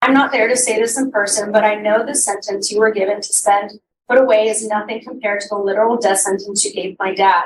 I'm not there to say this in person, but I know the sentence you were given to spend put away is nothing compared to the literal death sentence you gave my dad.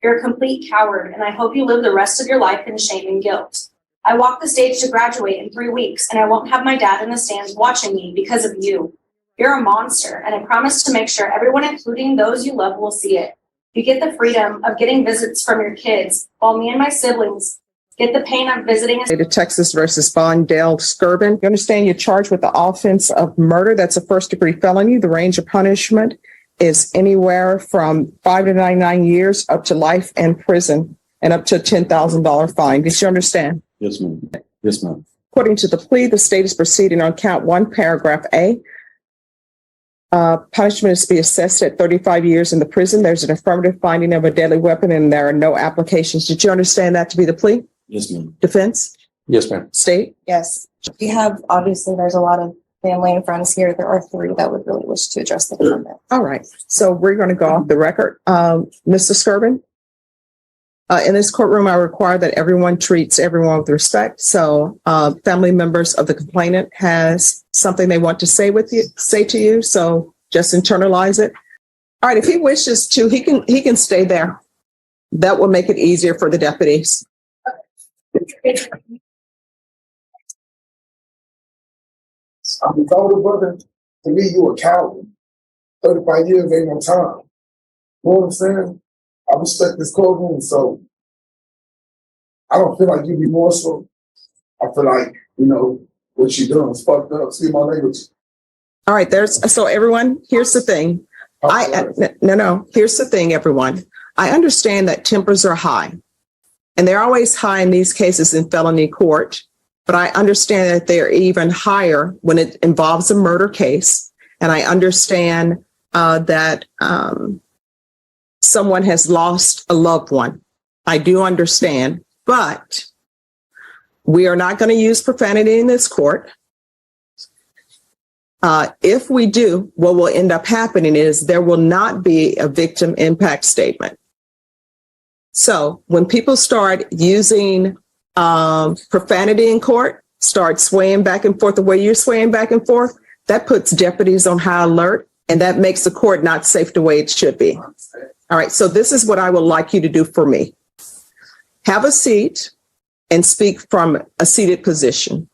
You're a complete coward, and I hope you live the rest of your life in shame and guilt. I walk the stage to graduate in 3 weeks, and I won't have my dad in the stands watching me because of you. You're a monster, and I promise to make sure everyone, including those you love, will see it. You get the freedom of getting visits from your kids, while me and my siblings get the pain of visiting. Texas versus Bondale Skirvin. You understand you're charged with the offense of murder. That's a first-degree felony. The range of punishment is anywhere from 5 to 99 years up to life in prison and up to a $10,000 fine. Did you understand? Yes, ma'am. Yes, ma'am. According to the plea, the state is proceeding on count 1, paragraph A. Punishment is to be assessed at 35 years in the prison. There's an affirmative finding of a deadly weapon, and there are no applications. Did you understand that to be the plea? Yes, ma'am. Defense? Yes, ma'am. State? Yes. We have, obviously, there's a lot of family and friends here. There are 3 that would really wish to address the comment. All right. So we're going to go off the record. Mr. Skirvin? In this courtroom, I require that everyone treats everyone with respect. So family members of the complainant has something they want to say to you. So just internalize it. All right. If he wishes to, he can stay there. That will make it easier for the deputies. I'm his older brother. To me, you a coward. 35 years ain't no time. You know what I'm saying? I respect this courtroom, so I don't feel like you remorseful. I feel like, what you're doing is fucked up. See my language. All right, so everyone, here's the thing. Here's the thing, everyone. I understand that tempers are high, and they're always high in these cases in felony court, but I understand that they're even higher when it involves a murder case, and I understand that someone has lost a loved one. I do understand, but we are not going to use profanity in this court. If we do, what will end up happening is there will not be a victim impact statement. So when people start using profanity in court, start swaying back and forth the way you're swaying back and forth, that puts deputies on high alert, and that makes the court not safe the way it should be. All right, so this is what I would like you to do for me. Have a seat and speak from a seated position.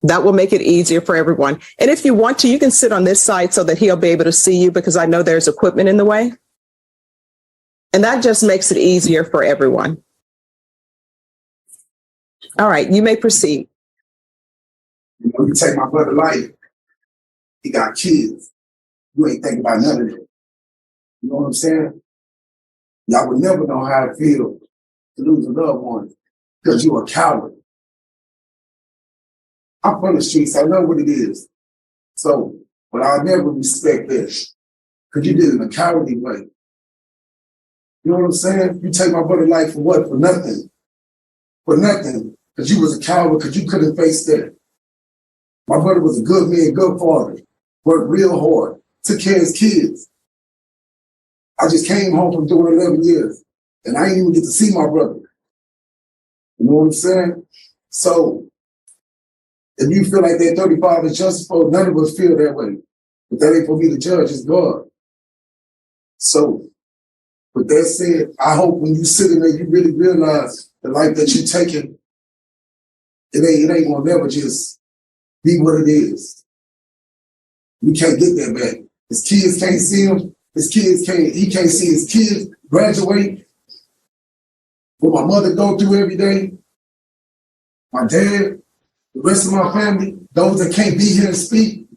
That will make it easier for everyone. And if you want to, you can sit on this side so that he'll be able to see you, because I know there's equipment in the way. And that just makes it easier for everyone. All right, you may proceed. You take my brother's life. He got kids. You ain't thinking about none of it. You know what I'm saying? Y'all would never know how it feels to lose a loved one because you're a coward. I'm from the streets. I know what it is. So, but I'll never respect this because you did it in a cowardly way. You know what I'm saying? You take my brother's life for what? For nothing. For nothing. Because you was a coward because you couldn't face that. My brother was a good man, good father. Worked real hard. Took care of his kids. I just came home from doing 11 years. And I didn't even get to see my brother. You know what I'm saying? So, if you feel like that 35 is justified, none of us feel that way. But that ain't for me to judge, it's God. So, with that said, I hope when you sit in there, you really realize the life that you're taking, it ain't gonna never just be what it is. You can't get that back. His kids can't see him. He can't see his kids graduate. What my mother go through every day. My dad, the rest of my family, those that can't be here and speak.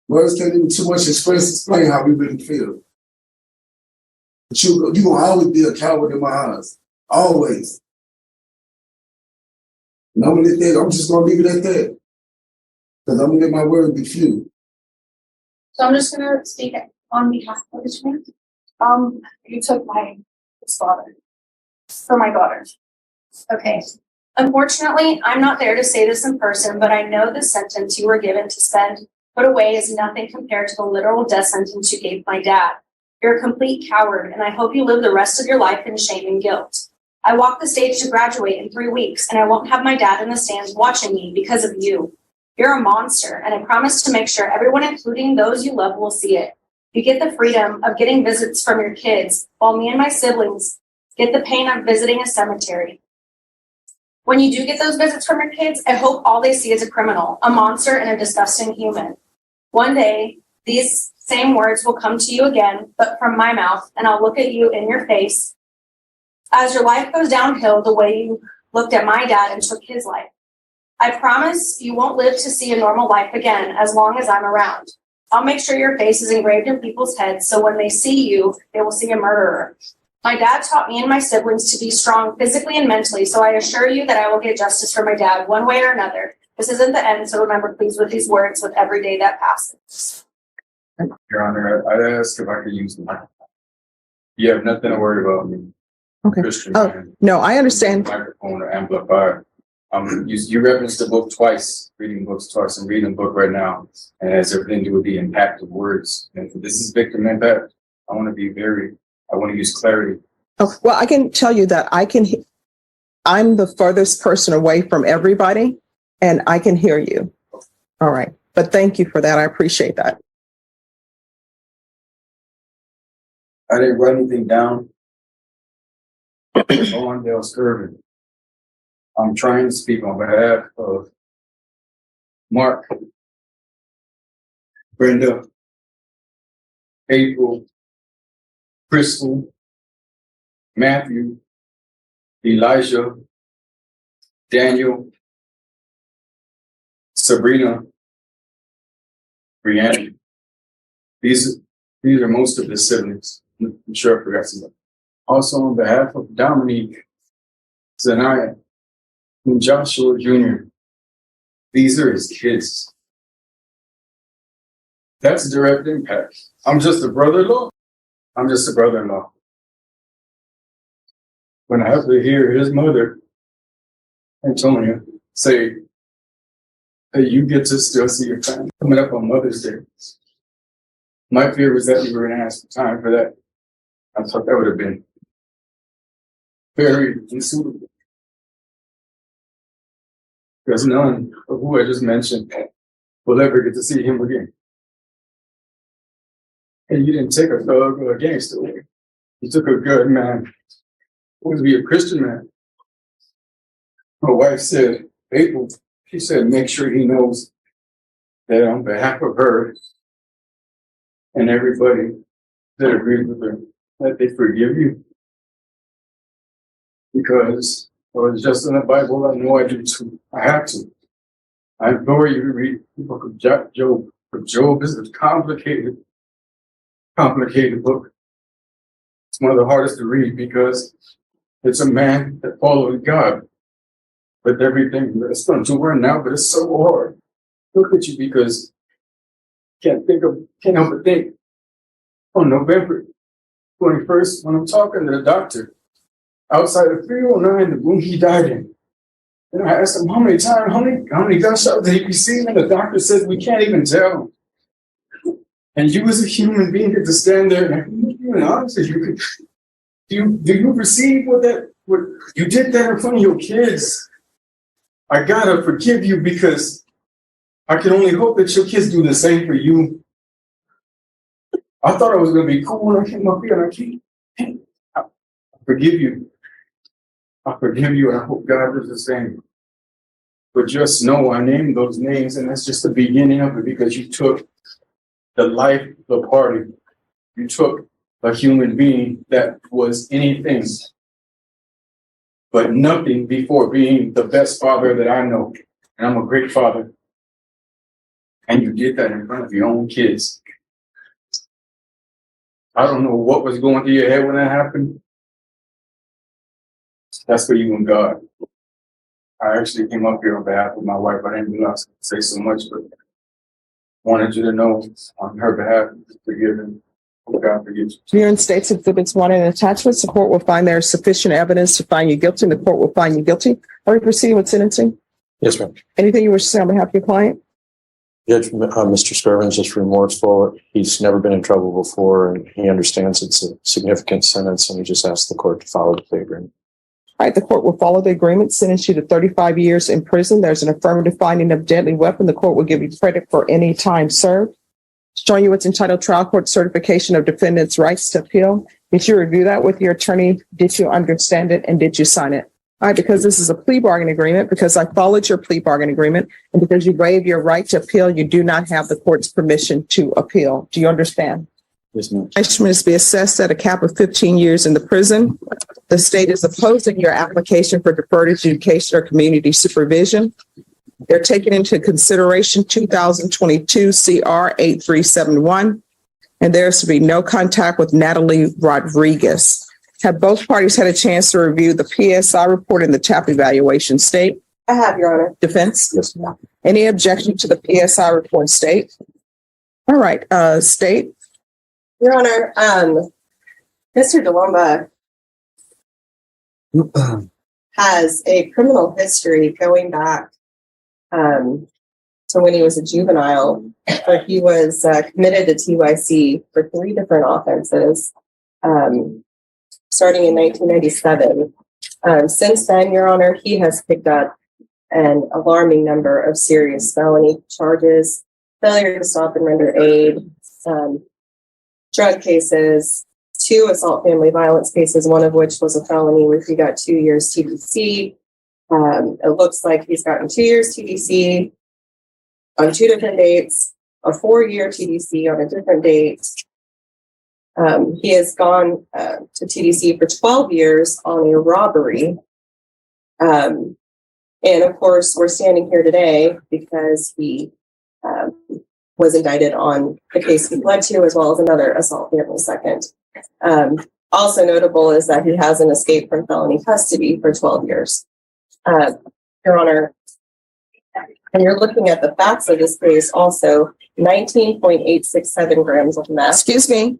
Words can't even too much explain how we really feel. But you're gonna always be a coward in my eyes. Always. And I'm just gonna leave it at that. Because I'm gonna let my words be few. So I'm just gonna speak on behalf of this man. You took his father for my daughter. Okay. Unfortunately, I'm not there to say this in person, but I know the sentence you were given to spend put away is nothing compared to the literal death sentence you gave my dad. You're a complete coward, and I hope you live the rest of your life in shame and guilt. I walk the stage to graduate in 3 weeks, and I won't have my dad in the stands watching me because of you. You're a monster, and I promise to make sure everyone, including those you love, will see it. You get the freedom of getting visits from your kids, while me and my siblings get the pain of visiting a cemetery. When you do get those visits from your kids, I hope all they see is a criminal, a monster, and a disgusting human. One day, these same words will come to you again, but from my mouth, and I'll look at you in your face as your life goes downhill the way you looked at my dad and took his life. I promise you won't live to see a normal life again as long as I'm around. I'll make sure your face is engraved in people's heads so when they see you, they will see a murderer. My dad taught me and my siblings to be strong physically and mentally, so I assure you that I will get justice for my dad one way or another. This isn't the end, so remember, please, with these words with every day that passes. Your Honor, I'd ask if I could use the microphone. You have nothing to worry about me. Okay. Christian Oh, man. no, I understand. Microphone or amplifier. You referenced the book twice, reading books twice. I'm reading a book right now, and it has everything to do with the impact of words. And if this is victim impact, I want to use clarity. Oh, well, I can tell you that I'm the furthest person away from everybody, and I can hear you. All right. But thank you for that. I appreciate that. I didn't write anything down. On Dale Skirvin. I'm trying to speak on behalf of Mark, Brenda, April, Crystal, Matthew, Elijah, Daniel, Sabrina, Brianna. These are most of the siblings. I'm sure I forgot somebody. Also on behalf of Dominique, Zanaya, and Joshua Jr. These are his kids. That's direct impact. I'm just a brother-in-law. When I have to hear his mother, Antonia, say, hey, you get to still see your family coming up on Mother's Day. My fear was that you were going to ask for time for that. I thought that would have been very unsuitable. Because none of who I just mentioned will ever get to see him again. And you didn't take a thug or a gangster away. You took a good man who was to be a Christian man. My wife said, April, she said, make sure he knows that on behalf of her and everybody that agreed with her, that they forgive you. Because well, it's just in the Bible, I know I do too. I have to. I implore you to read the book of Job. But Job is a complicated book. It's one of the hardest to read because it's a man that followed God. But everything that's done to her now, but it's so hard. Look at you because can't help but think on November 21st, when I'm talking to the doctor outside of 309, the room he died in. And I asked him how many gunshots did he receive? And the doctor said, we can't even tell. And you as a human being get to stand there and honestly, do you perceive what you did that in front of your kids? I gotta forgive you because I can only hope that your kids do the same for you. I thought I was gonna be cool when I came up here and I forgive you. I forgive you and I hope God does the same. But just know I named those names and that's just the beginning of it because you took the life of the party. You took a human being that was anything but nothing before being the best father that I know. And I'm a great father. And you did that in front of your own kids. I don't know what was going through your head when that happened. That's for you and God. I actually came up here on behalf of my wife. I didn't realize I could say so much, but wanted you to know on her behalf, forgive him. God forgive you. Here in States Exhibits 1 and attachments, the court will find there is sufficient evidence to find you guilty, and the court will find you guilty. Are we proceeding with sentencing? Yes, ma'am. Anything you wish to say on behalf of your client? Judge, Mr. Skirvin is just remorseful. He's never been in trouble before, and he understands it's a significant sentence, and he just asked the court to follow the plea agreement. All right, the court will follow the agreement, sentence you to 35 years in prison. There's an affirmative finding of deadly weapon. The court will give you credit for any time served. Showing you what's entitled trial court certification of defendant's rights to appeal. Did you review that with your attorney? Did you understand it? And did you sign it? All right, because this is a plea bargain agreement, because I followed your plea bargain agreement, and because you waive your right to appeal, you do not have the court's permission to appeal. Do you understand? Yes, ma'am. Punishment is to be assessed at a cap of 15 years in the prison. The state is opposing your application for deferred adjudication or community supervision. They're taking into consideration 2022 CR 8371, and there's to be no contact with Natalie Rodriguez. Have both parties had a chance to review the PSI report and the TAP evaluation? State? I have, Your Honor. Defense? Yes, ma'am. Any objection to the PSI report? State? All right, State? Your Honor, Mr. DeLomba has a criminal history going back to when he was a juvenile, where he was committed to TYC for 3 different offenses, starting in 1997. Since then, Your Honor, he has picked up an alarming number of serious felony charges, failure to stop and render aid, drug cases, 2 assault family violence cases, one of which was a felony where he got 2 years TDC. It looks like he's gotten 2 years TDC on 2 different dates, a 4-year TDC on a different date. He has gone to TDC for 12 years on a robbery. And of course, we're standing here today because he was indicted on the case he pled to, as well as another assault family second. Also notable is that he hasn't escaped from felony custody for 12 years. Your Honor, and you're looking at the facts of this case also, 19.867 grams of meth. Excuse me.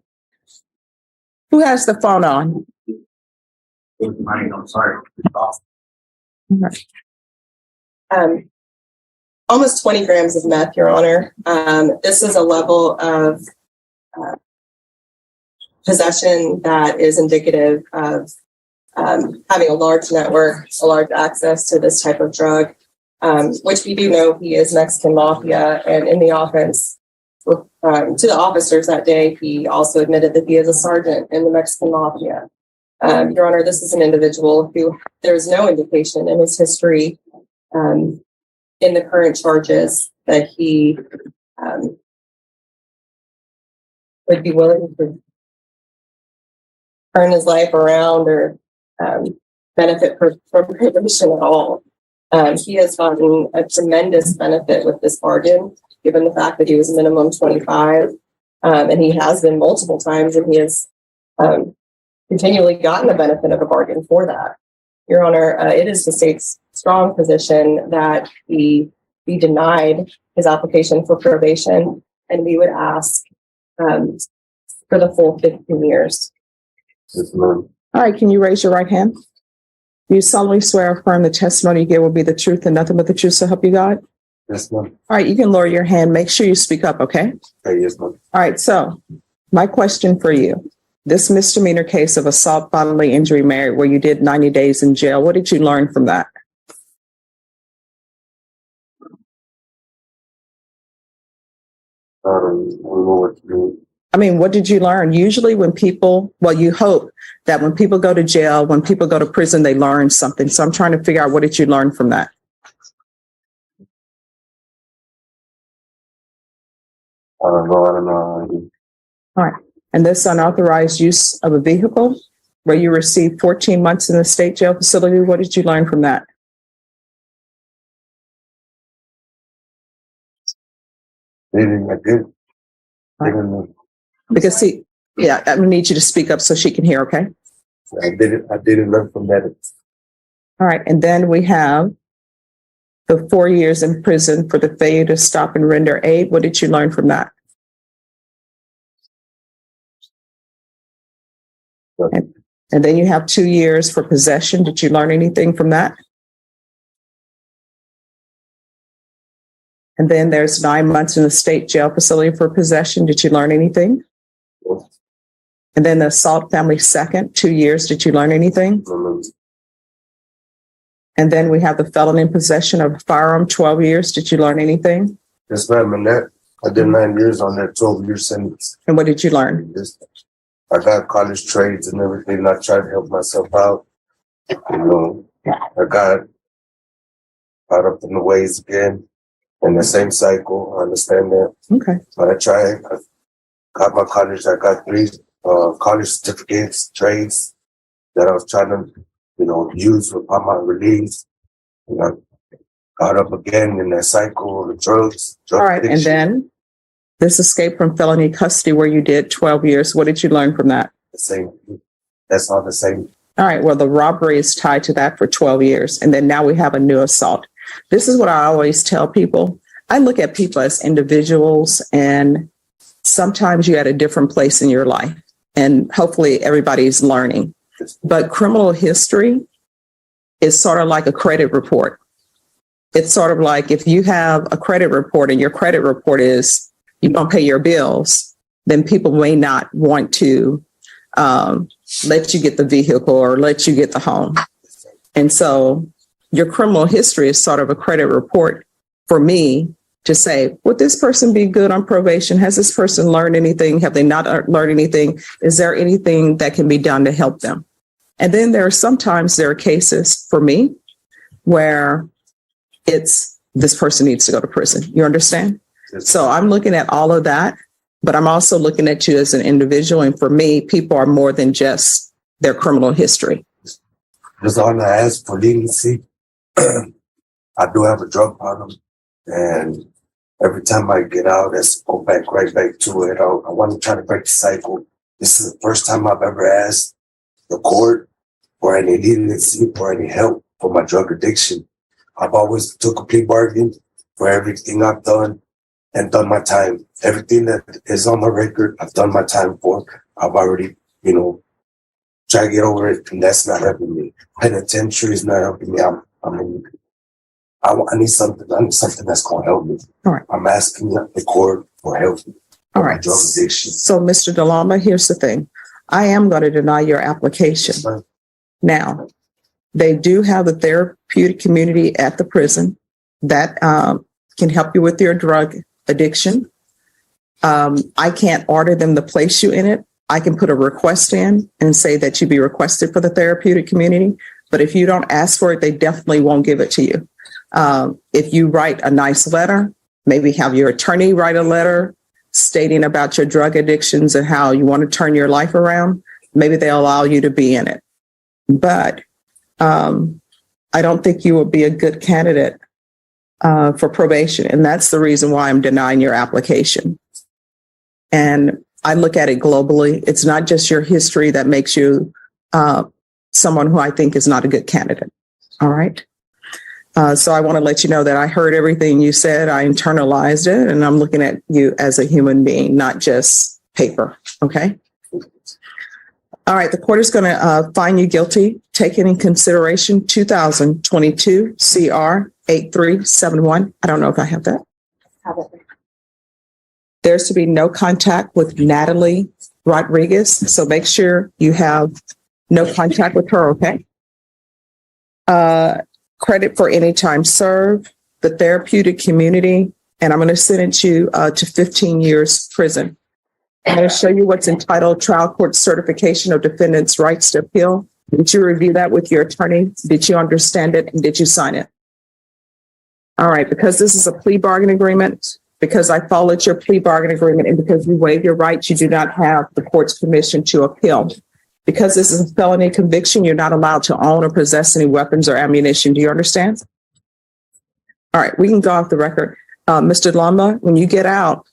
Who has the phone on? Mine, I'm sorry. Almost 20 grams of meth, Your Honor. This is a level of possession that is indicative of having a large network, a large access to this type of drug, which we do know he is Mexican mafia. And in the offense, to the officers that day, he also admitted that he is a sergeant in the Mexican mafia. Your Honor, this is an individual who there's no indication in his history in the current charges that he would be willing to turn his life around or benefit from probation at all. He has gotten a tremendous benefit with this bargain, given the fact that he was minimum 25, and he has been multiple times, and he has continually gotten the benefit of a bargain for that. Your Honor, it is the state's strong position that he be denied his application for probation, and we would ask for the full 15 years. Yes, ma'am. All right, can you raise your right hand? Do you solemnly swear or affirm the testimony you give will be the truth and nothing but the truth, so help you God? Yes, ma'am. All right, you can lower your hand. Make sure you speak up, okay? Okay, yes, ma'am. All right, so my question for you, this misdemeanor case of assault, bodily injury, married, where you did 90 days in jail, what did you learn from that? I don't know what to do. I mean, what did you learn? Usually when people, well, you hope that when people go to jail, when people go to prison, they learn something. So I'm trying to figure out, what did you learn from that? I don't know. All right. And this unauthorized use of a vehicle where you received 14 months in the state jail facility, what did you learn from that? I did. I didn't know. Because see, yeah, I'm gonna need you to speak up so she can hear, okay? I didn't learn from that. All right, and then we have the 4 years in prison for the failure to stop and render aid. What did you learn from that? And then you have 2 years for possession. Did you learn anything from that? And then there's 9 months in the state jail facility for possession. Did you learn anything? Yes. And then the assault family second, 2 years. Did you learn anything? No, And then we have the felon in possession of a firearm, 12 years. Did you learn anything? Yes, ma'am, and that, I did 9 years on that 12-year sentence. And what did you learn? I got college trades and everything, and I tried to help myself out. You know, I got caught up in the ways again, in the same cycle, I understand that. Okay. But I got my college, I got 3 college certificates, trades that I was trying to, use upon my release. And I got up again in that cycle of drug All right. And addiction. then this escape from felony custody where you did 12 years. What did you learn from that? The same. That's all the same. All right. Well, the robbery is tied to that for 12 years. And then now we have a new assault. This is what I always tell people. I look at people as individuals, and sometimes you're at a different place in your life, and hopefully everybody's learning. But criminal history is sort of like a credit report. It's sort of like if you have a credit report and your credit report is you don't pay your bills, then people may not want to let you get the vehicle or let you get the home. And so your criminal history is sort of a credit report for me to say, would this person be good on probation? Has this person learned anything? Have they not learned anything? Is there anything that can be done to help them? And then there are cases for me where it's this person needs to go to prison. You understand? So I'm looking at all of that, but I'm also looking at you as an individual. And for me, people are more than just their criminal history. Just on the ask for leniency, I do have a drug problem, and every time I get out, let's go right back to it. I want to try to break the cycle. This is the first time I've ever asked the court for any leniency or any help for my drug addiction. I've always took a plea bargain for everything I've done and done my time. Everything that is on my record, I've done my time for. I've already, tried to get over it, and that's not helping me. Penitentiary is not helping me. I need something. I need something that's going to help me. All right. I'm asking the court for help. All right. Drug addiction. So, Mr. DeLama, here's the thing. I am going to deny your application. Now, they do have the therapeutic community at the prison that can help you with your drug addiction. I can't order them to place you in it. I can put a request in and say that you be requested for the therapeutic community. But if you don't ask for it, they definitely won't give it to you. If you write a nice letter, maybe have your attorney write a letter stating about your drug addictions and how you want to turn your life around, maybe they'll allow you to be in it. But I don't think you will be a good candidate for probation. And that's the reason why I'm denying your application. And I look at it globally. It's not just your history that makes you someone who I think is not a good candidate. All right. So I want to let you know that I heard everything you said. I internalized it, and I'm looking at you as a human being, not just paper. Okay. All right. The court is going to find you guilty, taking in consideration 2022 CR 8371. I don't know if I have that. There's to be no contact with Natalie Rodriguez. So make sure you have no contact with her. Okay. Credit for any time served, the therapeutic community, and I'm going to sentence you to 15 years prison. I'm going to show you what's entitled Trial Court Certification of Defendant's Rights to Appeal. Did you review that with your attorney? Did you understand it? And did you sign it? All right. Because this is a plea bargain agreement, because I followed your plea bargain agreement, and because you waive your rights, you do not have the court's permission to appeal. Because this is a felony conviction, you're not allowed to own or possess any weapons or ammunition. Do you understand? All right, we can go off the record. Mr. Lamba, when you get out,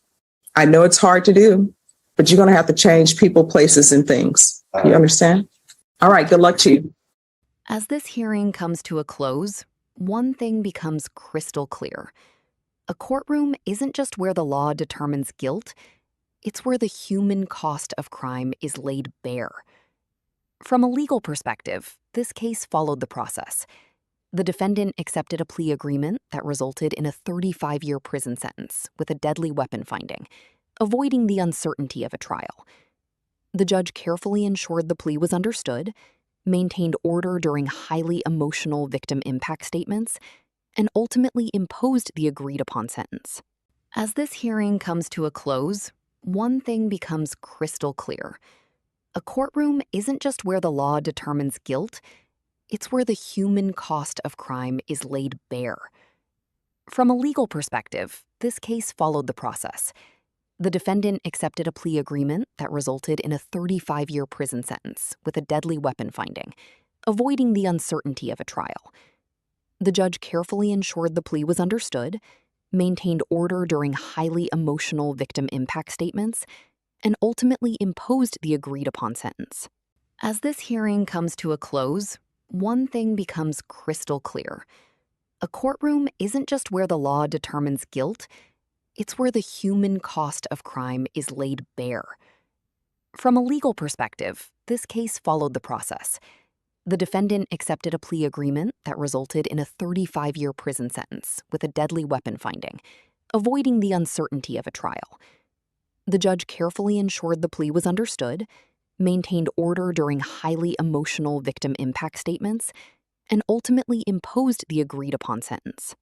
I know it's hard to do, but you're going to have to change people, places, and things. Do you understand? All right, good luck to you. As this hearing comes to a close, one thing becomes crystal clear. A courtroom isn't just where the law determines guilt, it's where the human cost of crime is laid bare. From a legal perspective, this case followed the process. The defendant accepted a plea agreement that resulted in a 35-year prison sentence with a deadly weapon finding, avoiding the uncertainty of a trial. The judge carefully ensured the plea was understood, maintained order during highly emotional victim impact statements, and ultimately imposed the agreed-upon sentence. As this hearing comes to a close, one thing becomes crystal clear. A courtroom isn't just where the law determines guilt, it's where the human cost of crime is laid bare. From a legal perspective, this case followed the process. The defendant accepted a plea agreement that resulted in a 35-year prison sentence with a deadly weapon finding, avoiding the uncertainty of a trial. The judge carefully ensured the plea was understood, maintained order during highly emotional victim impact statements, and ultimately imposed the agreed-upon sentence. As this hearing comes to a close, one thing becomes crystal clear. A courtroom isn't just where the law determines guilt, it's where the human cost of crime is laid bare. From a legal perspective, this case followed the process. The defendant accepted a plea agreement that resulted in a 35-year prison sentence with a deadly weapon finding, avoiding the uncertainty of a trial. The judge carefully ensured the plea was understood, maintained order during highly emotional victim impact statements, and ultimately imposed the agreed-upon sentence.